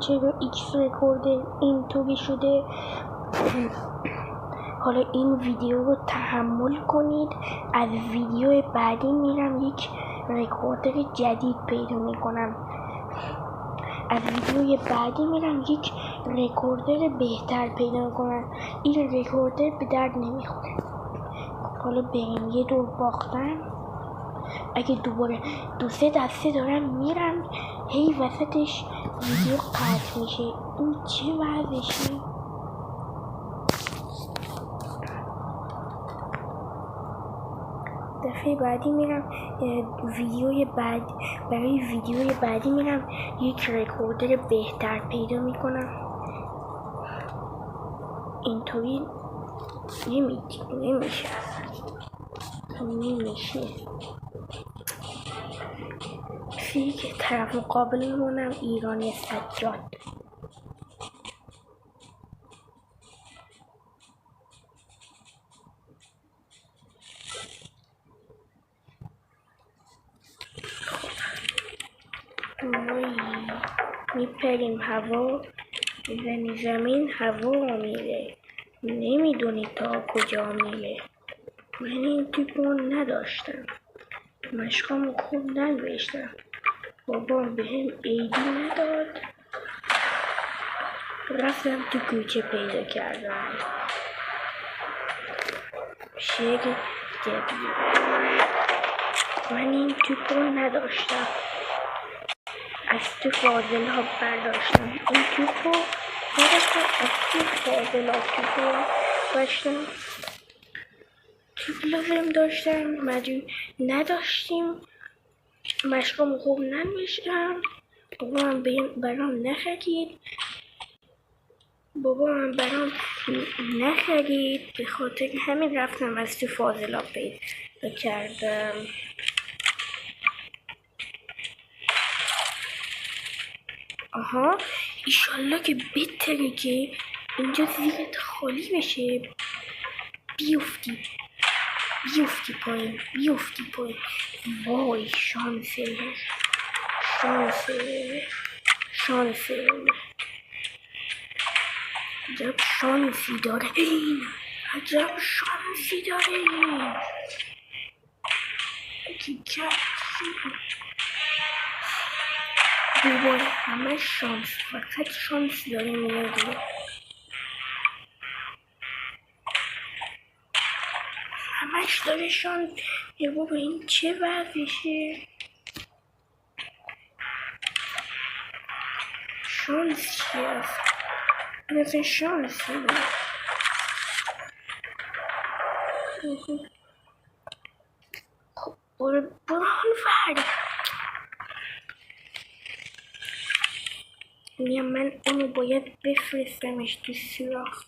چرا ایکس رکوردر اینطوری شده. حالا این ویدیو رو تحمل کنید. از ویدیو بعدی میرم یک رکوردر جدید پیدا میکنم. از ویدیوی بعدی میرم یک رکوردر بهتر پیدا میکنم. این رکوردر به درد نمیخوره. حالا بریم. یه دور باختم. اگه دوباره 2-3 دسته دارم میرم هی وسطش ویدیو قطع میشه. این چه وضعشه؟ دفعه بعدی میرم برای ویدیوی بعدی میرم یک رکوردر بهتر پیدا میکنم. اینطوری نمیشه. که طرف مقابلمونم ایرانی سجاد. میپریم هوا، زمین هوا میره، نمیدونی تا کجا میره. من این تیپو نداشتم، مشقامو خوب ننوشتم، بابام بهم ایدی نداد، رفتم تو کوچه پیدا کردم. شیر جدی من این تیپو نداشتم، از تو فاضل ها برداشتم. این تیپو نداشتم، از تو فاضل ها تیپو برداشتم. تیپ لازم داشتم، نداشتیم، مشقامو خوب ننوشتم. بابام برام نخرید، به خاطر همین رفتم از تو فاضل ها پیدا کردم. آها، ایشالله که بهتره که اینجا زیرت خالی بشه. بیفتی پایین. وای، شانسه. عجب شانسی داره این. دوباره همه شانس، فقط شانس داره میاد. همش داره شانس. بابا این چه وضعشه؟ شانس چی هست؟ اصلا شانس نمیده. خب برو فرد. من اونو باید بفرستمش تو سوراخ.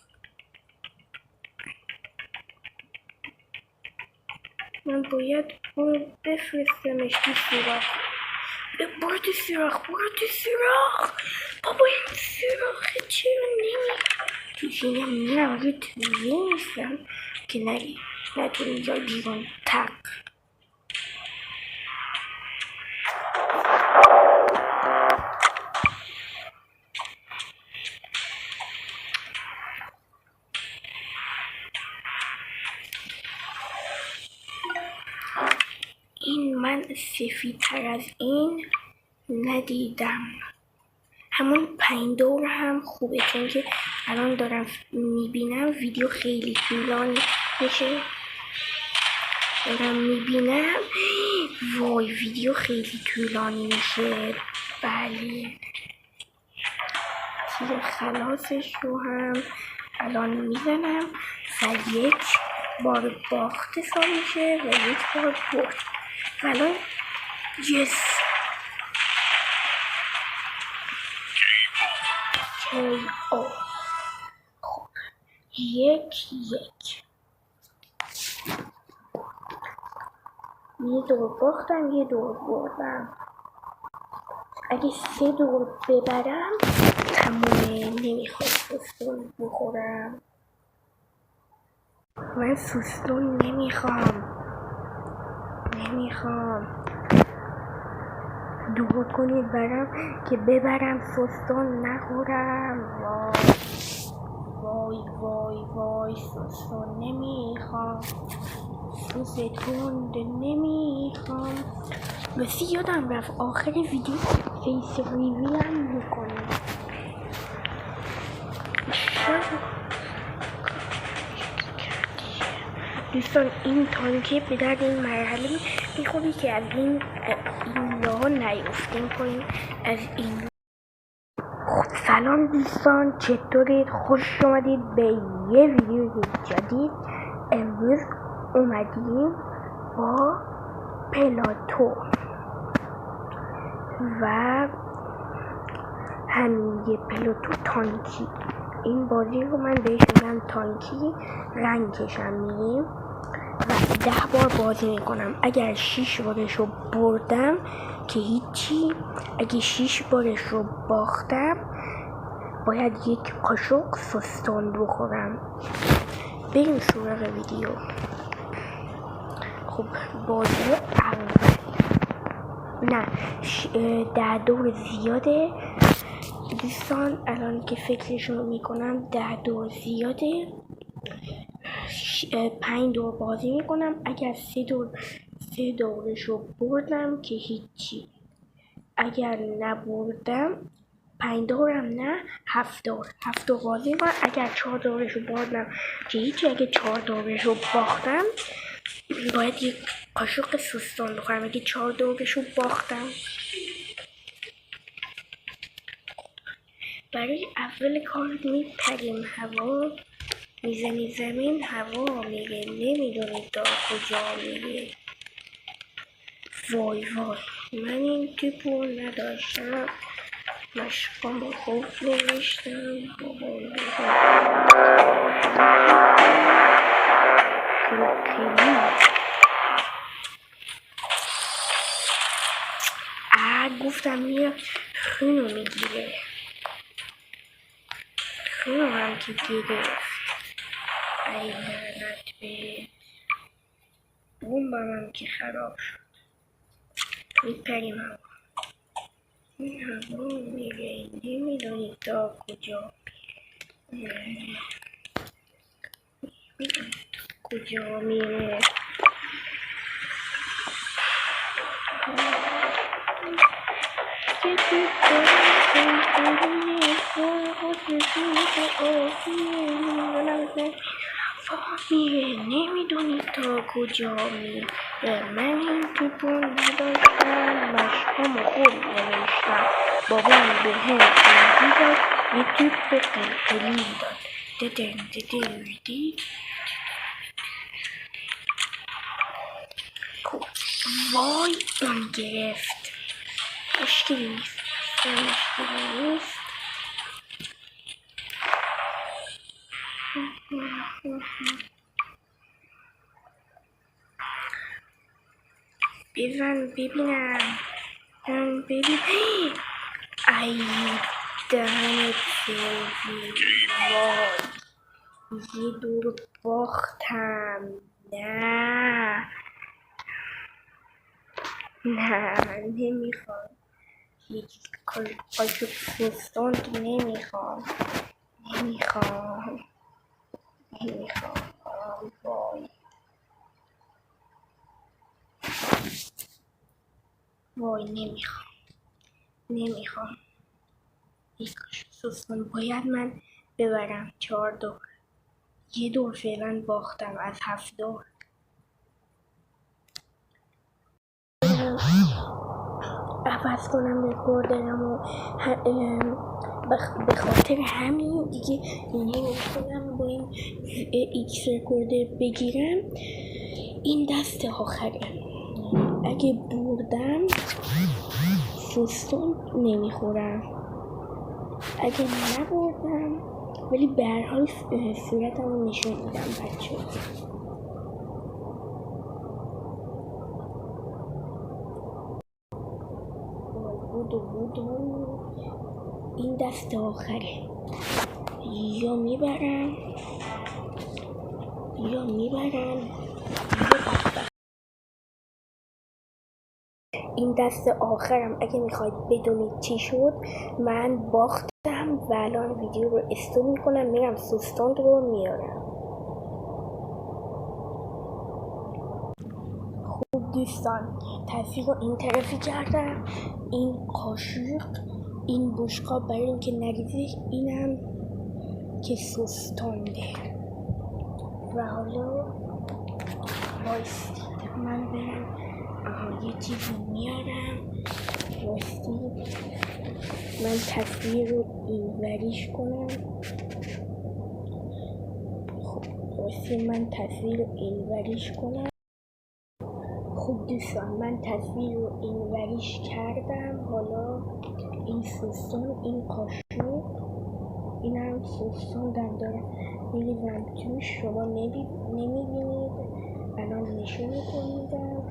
برو تو سوراخ. بابا این سوراخه چرا نمی میرم یه توزیه نیستم که نتونی یا بیرون تک. این من سفیدتر از این ندیدم. همون 5 دور هم خوبه، چون که الان دارم میبینم ویدیو خیلی طولانی میشه. وای ویدیو خیلی طولانی میشه. بله، تیر خلاصش رو هم الان میزنم و 1 بار باخت حساب میشه و 1 بار برد. الان یس KO. خب 1-1. یه دور باختم، یه دور بردم. اگه 3 دور ببرم تمومه. نمیخواد سوسدون بخورم. من سوسدون نمیخوام. دعا کنید برم که ببرم سستان نخورم. وای وای وای سستان نمیخوام، سوز تند نمیخوام. راستی یادم رفت آخر ویدیو فیس ریویل هم میکنم. دوستان این تانکه به درد این مرحله میخوری که از این راه نیفتیم کنیم از این. سلام دوستان، چطورید؟ خوش اومدید به یه ویدیو جدید. امروز اومدیم با پلاتو و همین یه پلاتو تانکی. این بازی رو من بهش میگم تانکی، رنگش هم میگیم و 10 بار بازی میکنم. اگر 6 بارش رو بردم که هیچی، اگه 6 بارش رو باختم باید یک قاشق سستان بخورم. بریم سراغ ویدیو. خب بازی اول نه 10 دور زیاده دوستان. الان که فکرشو میکنم 10 دور زیاده. 5 دور بازی میکنم. اگر 3 دورش رو بردم که هیچی، اگر نبردم 5 دورم نه 7 دور بازی میکنم. اگر 4 دورش رو بردم که هیچی، اگر 4 دورش رو باختم باید یک قاشق سستان بخورم. اگه 4 دورش رو باختم برای اول کار میپریم هوا، میزنی زمین هوا میگه، نمیدونی تا کجا میگه. وای وای من این تیپو نداشتم، مشقام خوب نوشتم. گفتم میره خونو میگیره، خونو هم که گرفت. ای لعنت به بومبم هم که خراب شد. میپریم هوا، این هوا میره نمیدونی تا کجا میره، کجا میره. میره نمیدونی تا کجا میره. من این توپو نداشتم، مشقامو خود نوشتم. بابام به هم توضیح داد، یه توپ قلقلی داد. وای اون گرفت. مشکلی نیست، مشکلی نیست. بزن ببینم، ببین. ای دهنت سرویس. وای یه دور باختم. نه نمیخوام یک قاشق سستان که نمیخوام. وای نمیخوام یک قاشق سستان. باید من ببرم 4 دور. یه دور فعلا باختم از 7 دور. عوض کنم رکوردرم و به خاطر همین دیگه نمیتونم با این ایکس رکوردر بگیرم. این دست آخره. اگه بردم سستان نمیخورم، اگه نبردم ولی به هر حال صورتم رو نشون میدم بچه. بودو این دست آخره. یا میبرم این دست آخرم اگه میخواید بدونید چی شد، من باختم و الان ویدیو رو استوب میکنم، میرم سوستان رو میارم. خوب دوستان، تصویر رو این طرفی کردم، این قاشق، این بشقاب برای اینکه نریزه، اینم که سوستانده. و حالا وایستید من برم یه چیزی میارم. وایستید من تصویر رو این وریش کنم. خب وایستید من تصویر رو این وریش کنم. خوب دوستان، من تصویر رو این وریش کردم. حالا این سوستان، این قاشق، این هم سوستان داره میریزم توش. شما نمیبینید، الان نشون میدم.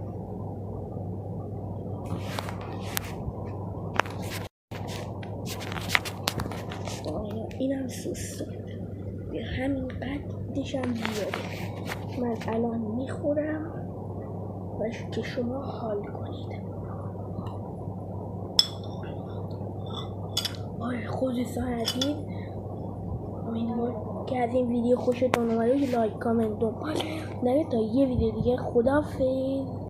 این هم سوستان به همین قدرش هم زیاده. من الان میخورم باشه که شما حال کنید. خودتون هستید. امیدوارم که از این ویدیو خوشتون اومده. لایک، کامنت، دنبال نره تا یه ویدیو دیگه. خداحافظ.